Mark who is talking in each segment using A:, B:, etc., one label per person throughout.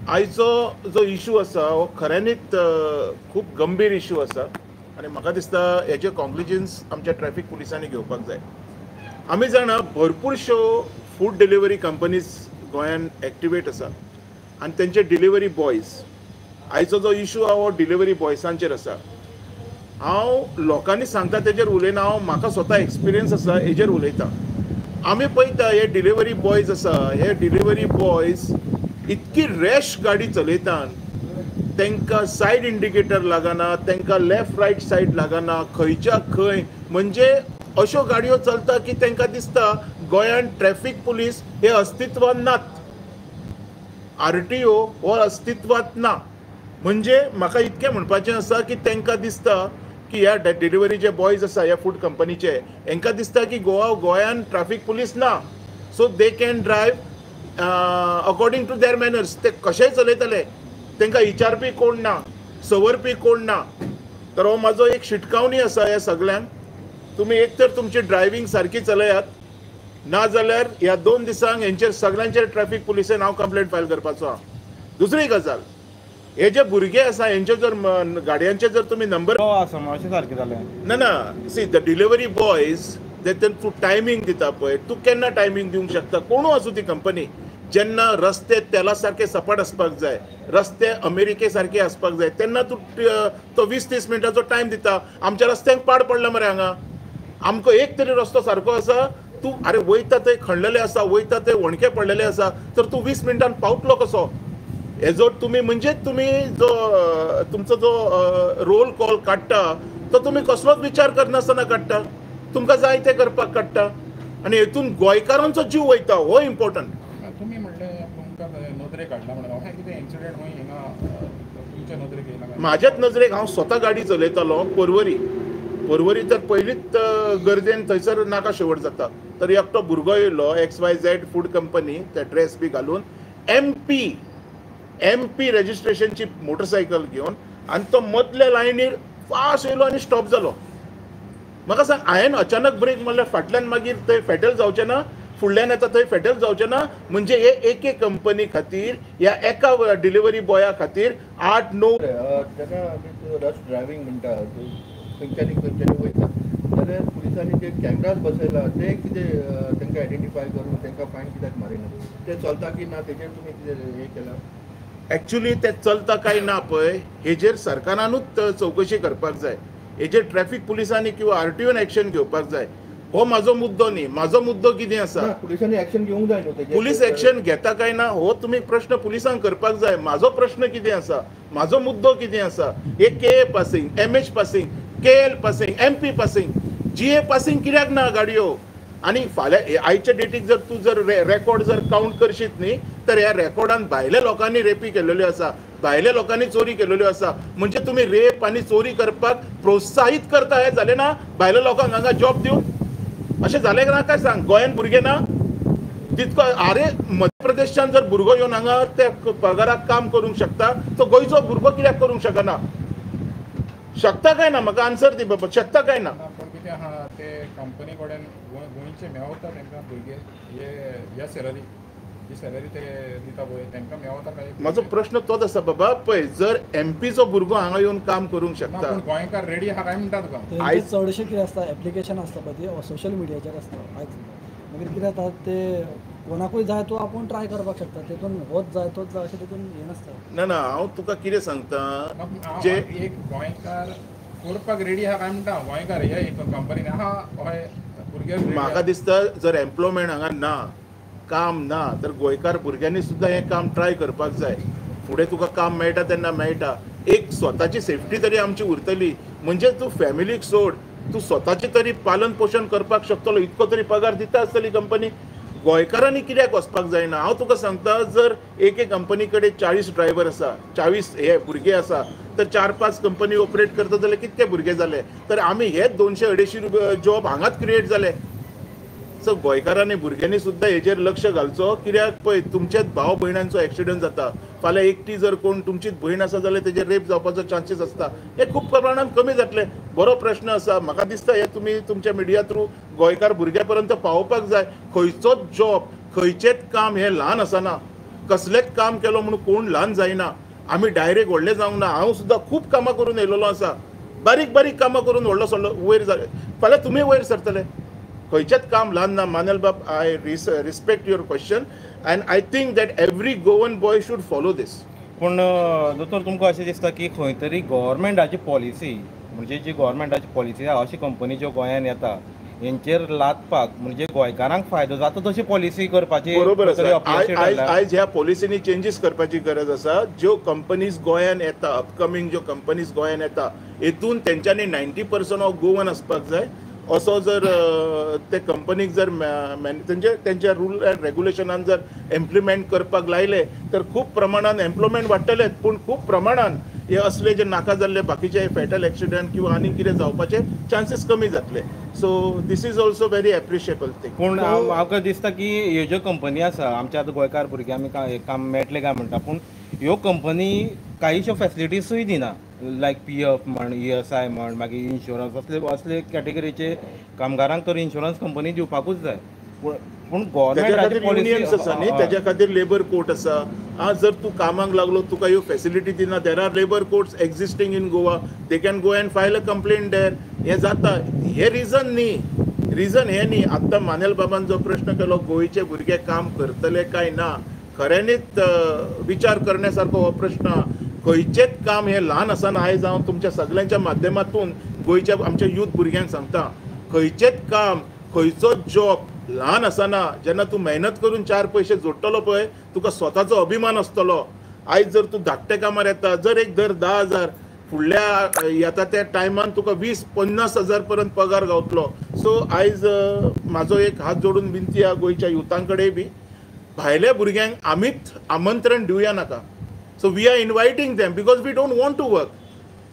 A: आयचो जो इशू आसा हो खऱ्यांनीच खूप गंभीर इशू आसा आणि म्हाका दिसता हेचे कॉन्क्लुजन्स आमच्या ट्रॅफिक पुलिसांनी घेवपाक जाय. आमी जाणा भरपूरश्यो फूड डिलिव्हरी कंपनीज गोंयान एक्टिवेट आसा आणि त्यांचे डिलिव्हरी बॉयज आयचो जो इशू हा हो डिलिव्हरी बॉयसांचेर आसा. हांव लोकांनी सांगता तेजेर उलयना, हांव म्हाका स्वता एक्सपिरियन्स आसा हेजेर उलयता. आमी पळयता हे डिलिव्हरी बॉयज आसा, हे डिलिव्हरी बॉयज इतकी रॅश गाडी चलयतात, तांकां सायड इंडिकेटर लागना, तांकां लेफ्ट रायट सायड लागना, खंयच्या खंय म्हणजे अश्यो गाडयो चलता की तांकां दिसता गोंयान ट्रॅफिक पुलीस हे अस्तित्वान नात, RTO हो अस्तित्वात ना. म्हणजे म्हाका इतकें म्हणपाचें आसा की तांकां दिसता की ह्या डिलिव्हरी जे बॉयज आसा ह्या फूड कंपनीचे हांकां दिसता की गोंयान ट्रॅफिक पुलीस ना, so they can drive according to their manners. ते कशेंय चलयतले, तांकां विचारपी कोण ना, सवरपी कोण ना. तर हो म्हाजो एक शिटकावणी आसा ह्या सगळ्यांक. तुमी एक तर तुमची ड्रायव्हिंग सारकी चलयात, ना जाल्यार ह्या 2 दिसांक हेंचेर सगळ्यांचेर ट्रॅफिक पुलिसेन हांव कंप्लेंट फायल करपाचो आहा. दुसरी गजाल, हे जे भुरगे आसा हेंचे जर गाडयांचे जर तुम्ही नंबर
B: सारखे झाले
A: ना ना सी द डिलिव्हरी बॉयज तूं टायमींग दिता पळय, तूं केन्ना टायमींग दिवंक शकता, कोणू आसूं ती कंपनी. जेन्ना रस्ते तेला सारखे सपाट आसपाक जाय, रस्ते अमेरिके सारखे आसपाक जाय, तेन्ना तूं तो 20-30 मिनटाचो टायम दिता. आमच्या रस्त्यांक पाड पडला मरे हांगा. आमकां एक तरी रस्तो सारको आसा, तूं अरे वयता थंय खणलेले आसा, वयता थंय वणके पडलेले आसा, तर तूं 20 मिनटान पावतलो कसो. हेजो तुम्ही म्हणजे तुम्ही जो तुमचो जो रोल कॉल काडटा तो तुम्ही कसलोच विचार करनासतना काडटा, तुमकां जाय ते करपाक काडटा आणि हेतून गोंयकारांचो जीव वयता, हो इम्पॉर्टंट.
B: तुम्ही म्हणले तुमकां नदरेक काडला म्हणून अशें कितें इन्सिडेंट खंय हिंगा तुमच्या नदरेक येयला?
A: म्हाज्याच नजरेक हांव स्वता गाडी चलयतालो पर्वरी तर पयलींच गर्देन थंयसर नाका शेवट जाता, तर एकटो भुरगो येयलो XYZ फूड कंपनी ते ड्रेस बी घालून MP रजिस्ट्रेशनची मोटरसायकल घेवन आणि तो मदल्या लायनीर फास्ट येयलो आणि स्टॉप जालो. म्हाका सांग, हांवें अचानक ब्रेक मारल्यार फाटल्यान मागीर थंय फॅटल जावचें ना, फुडल्यान येता थंय फॅटल जावचें ना. म्हणजे हे एके कंपनी खातीर ह्या एका डिलिव्हरी बॉया खातीर 8-9
C: तेका रश ड्रायव्हिंग म्हणटा खंयच्यानी वयता जाल्यार पुलिसांनी जे कॅमेराज बसयला ते कितें तांकां आयडेंटिफाय करून तांकां फायन कित्याक मारिना? ते चलता की ना तेजेर तुमी कितें हें केलां?
A: ॲक्च्युली ते चलता काय ना पळय हेजेर सरकारानूच चवकशी करपाक जाय. हेजेर ट्रॅफिक पुलिसांनी किंवा RTOन एक्शन घेवपाक जाय. हो म्हाजो मुद्दो न्ही. म्हाजो मुद्दो कितें आसा,
C: पुलिसांनी एक्शन घेवंक जाय न्हू तेजेर?
A: पुलीस एक्शन घेता काय ना हो तुम्ही प्रश्न पुलिसांक करपाक जाय. म्हाजो प्रश्न कितें आसा, म्हाजो मुद्दो कितें आसा, हे KA passing, MH passing, KL passing, MP passing, GA passing कित्याक ना गाडयो? आणि फाल्यां आयच्या डेटीक जर तूं जर रेकॉर्ड जर काउंट करशीत न्ही तर ह्या रेकॉर्डान भायल्या लोकांनी रेपी केलेल्यो आसा, भायल्या लोकांनी चोरी केलेल्यो आसा. म्हणजे तुम्ही रेप आणि चोरी करपाक प्रोत्साहित करता, हे जालें ना भायल्या लोकांक हांगा जॉब दिवन? अशें जालें ना काय सांग? गोंयान भुरगे ना तितको? अरे मध्य प्रदेशान जर भुरगो येवन हांगा ते पगाराक काम करूंक शकता, तो गोंयचो भुरगो कित्याक करूंक शकना? शकता काय ना? म्हाका आन्सर दी बाबा, शकता काय ना?
B: पण कितें आहा ते कंपनी कडेन गोंयचे मेवता तांकां भुरगे ह्या सॅलरी जी सॅलरी ते दिता पळय तांकां मेवता काय?
A: म्हाजो प्रश्न तोच आसा बाबा. पळय जर MPचो भुरगो हांगा येवन काम करूंक शकता,
B: पूण गोंयकार रेडी आहा काय म्हणटा तुका?
D: आयज चडशे कितें आसता, एप्लिकेशन आसता पळय ती सोशल मिडियाचेर आसता. आयज मागीर कितें जाता ते कोणाकूय जाय तो आपूण ट्राय करपाक शकता, तेतून होच जाय तोच जाय अशें तेतून हें नासता.
A: ना ना हांव तुका कितें सांगता, जे
B: एक गोंयकार करपाक रेडी आहा काय म्हणटा गोंयकार हे एक कंपनीन आहा हय भुरगे
A: म्हाका दिसता जर एम्प्लॉयमेंट हांगा ना, काम ना, तर गोंयकार भुरग्यांनी सुद्दां हें काम ट्राय करपाक जाय. फुडें तुका काम मेळटा तेन्ना मेळटा. एक स्वताची सेफ्टी तरी आमची उरतली. म्हणजे तूं फॅमिलीक सोड, तूं स्वताची तरी पालन पोषण करपाक शकतलो, इतको तरी पगार दिता आसतली कंपनी. गोंयकारांनी कित्याक वचपाक जायना? हांव तुका सांगता, जर एक कंपनी कडेन 40 ड्रायव्हर आसा, 40 हे भुरगे आसा, तर 4-5 कंपनी ऑपरेट करता जाल्यार कितके भुरगे जाले? तर आमी हे 200-250 जॉब हांगाच क्रिएट जाले. सो गोंयकारांनी भुरग्यांनी सुद्दां हेजेर लक्ष घालचो. कित्याक पळय तुमचेच भाव भयणांचो एक्सिडंट जाता, फाल्यां एकटी जर कोण तुमचीच भयण आसा जाल्यार तेजेर रेप जावपाचो चान्सीस आसता. हे खूब प्रमाणात कमी जातले. बरो प्रश्न आसा. म्हाका दिसता हे तुमी तुमच्या मिडिया थ्रू गोंयकार भुरग्यां पर्यंत पावोवपाक जाय. खंयचोच जॉब, खंयचेच काम हे ल्हान आसना. कसलेंच काम केलो म्हणून कोण ल्हान जायना. आमी डायरेक्ट व्हडले जावंक ना. हांव सुद्दां खूब कामां करून येयलेलो आसा. बारीक बारीक कामां करून व्हडलो सडलो वयर जाले. फाल्यां तुमी वयर सरतले. खंयचेंच काम ल्हान ना. मानेल बाब, I respect your question and I think that every Goan boy should follow this.
E: पूण दोतोर तुमकां अशें दिसता की खंय तरी गव्हर्मेंटाची पॉलिसी म्हणजे जी गव्हर्मेंटाची पॉलिसी आहा अशी कंपनी ज्यो गोंयांत येता हेंचेर लादपाक म्हणजे गोंयकारांक फायदो जाता तशी पॉलिसी करपाची
A: बरोबर आसा.
E: अपयशी थारल्या.
A: आयज ह्या पॉलिसीनी चेंजीस करपाची गरज आसा. ज्यो कंपनीज गोंयांत येता, अपकमिंग ज्यो कंपनीज गोंयांत येता हेतून तेंच्यांनी 90% ऑफ गोवन आसपाक जाय. असो जर ते कंपनीक जर तेंच्या रूल अँड रेग्युलेशनान जर इम्प्लिमेंट करपाक लायले तर खूब प्रमाणान एम्प्लॉयमेंट वाडटलेच. पूण खूब प्रमाणान हे असले जे नाका जाल्ले बाकीचे फॅटल एक्सिडंट किंवा आनी कितें जावपाचे चान्सीस कमी जातले. So this is also very appreciable thing.
E: पूण म्हाका दिसता की ह्यो ज्यो कंपनी आसा आमच्या आतां गोंयकार भुरगे आमी काम मेळटलें काय म्हणटा पूण ह्यो कंपनी कांयश्यो फॅसिलिटीजूय दिना. लायक PF म्हण, ESI म्हण, मागीर इन्शुरन्स असले कॅटेगरीचे कामगारांक तर इन्शुरन्स कंपनी दिवपाकूच जाय. पूण
A: त्याच्या खातीर
E: गव्हर्मेंटाची
A: युनियन्स आसा न्ही, त्याच्या खातीर लेबर कोर्ट आसा. जर तूं कामाक लागलो तुका ह्यो फॅसिलिटी दिना, there are labour courts existing in Goa. They can go and file a complaint there. हें जाता. हे रिजन न्ही. रिजन हे न्ही. आत्तां मानेल बाबान जो प्रश्न केलो गोंयचे भुरगे काम करतले काय ना, खऱ्यांनीच विचार करण्यासारको हो प्रश्न. खंयचेच काम हे ल्हान आसना. आयज हांव तुमच्या सगळ्यांच्या माध्यमातून गोंयच्या आमच्या यूथ भुरग्यांक सांगता, खंयचेच काम, खंयचोच जॉब ल्हान आसना. जेन्ना तूं मेहनत करून 4 पयशे जोडटलो पळय तुका स्वताचो अभिमान आसतलो. आयज जर तूं धाकट्या कामार येता, जर एक दर 10,000 फुडल्या येता त्या टायमान तुका 20-50 हजार पर्यंत पगार गावतलो. सो आयज म्हाजो एक हात जोडून विनंती आहा गोंयच्या युथां कडेन बी, भायल्या भुरग्यांक आमीच आमंत्रण दिवया नाका. So we are inviting them because we don't want to work.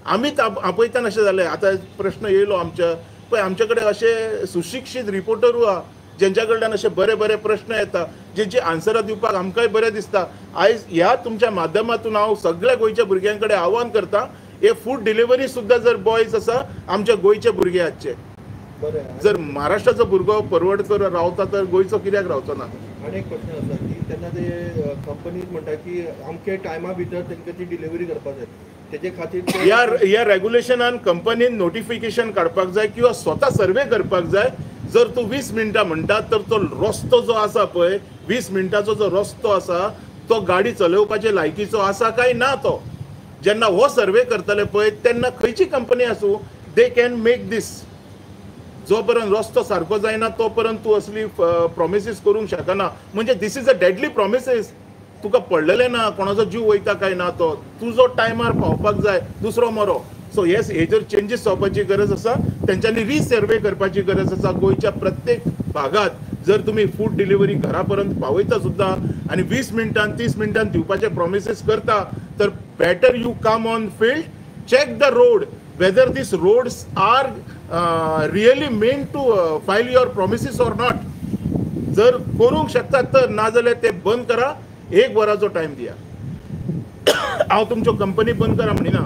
A: आमीच आपयतना अशें जालें. आतां प्रश्न येयलो आमच्या पळय, आमचे कडेन अशे सुशिक्षीत रिपोर्टरू आहा जेंच्या कडल्यान अशे बरे बरे प्रश्न येता जेंची आन्सरां दिवपाक आमकांय बरें दिसता. आयज ह्या तुमच्या माध्यमातून हांव सगळ्या गोंयच्या भुरग्यां कडेन आव्हान करता, हे फूड डिलिव्हरी सुद्दां जर बॉयज आसा आमच्या गोंयचे भुरगे हाडचे. जर महाराष्ट्राचो भुरगो परवडकर रावता तर गोंयचो कित्याक रावचो ना.
C: आनी एक क्वेश्चन आसा की तेन्ना ते कंपनीज म्हणटा की अमके टायमा भितर तेंकां ती डिलिव्हरी करपाक जाय. तेजे खातीर
A: ह्या रेग्युलेशनान कंपनीन नोटिफिकेशन काडपाक जाय किंवा स्वता सर्वे करपाक जाय. जर तूं 20 मिनटां म्हणटा तर तो रस्तो जो आसा पळय, 20 मिनटाचो जो रस्तो आसा तो गाडी चलोवपाचे लायकीचो आसा काय ना. तो जेन्ना हो सर्वे करतले पळय तेन्ना खंयची कंपनी आसूं दे कॅन मेक दीस. जो पर्यंत रस्तो सारको जायना तो पर्यंत तूं असली प्रॉमिसीस करूंक शकना. म्हणजे this is a deadly promises. तुका पडलेलें ना कोणाचो जीव वयता काय ना. तो तुजो टायमार पावपाक जाय, दुसरो मरो. सो येस, हेजेर चेंजीस जावपाची गरज आसा. तेंच्यांनी रिसर्वे करपाची गरज आसा. गोंयच्या प्रत्येक भागात जर तुम्ही फूड डिलिव्हरी घरापर्यंत पावयता सुद्दां आनी 20 मिनटान 30 मिनटान दिवपाचे प्रॉमिसीस करता तर better you come on field, check the road whether these roads are really meant to file your promises or not. जर करूंक शकतात तर, ना जाल्यार ते बंद करा. 1 वराचो टायम दिया. हांव तुमच्यो कंपनी बंद करा म्हणिना.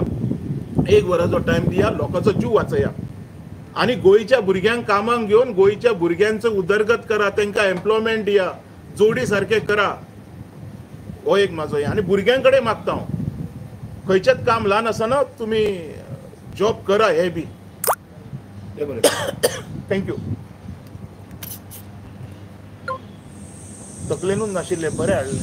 A: 1 वराचो टायम दिया, लोकांचो जीव वाचया आनी गोंयच्या भुरग्यांक कामाक घेवन गोंयच्या भुरग्यांचो उदरगत करा. तांकां एम्प्लॉयमेंट दिया, जोडी सारके करा. हो एक म्हाजो आनी भुरग्यां कडेन मागता हांव, खंयचेच काम ल्हान आसना. तुमी जॉब करा. हे बी थँक्यू. तकलेनूच नाशिल्ले, बरें हाडलें.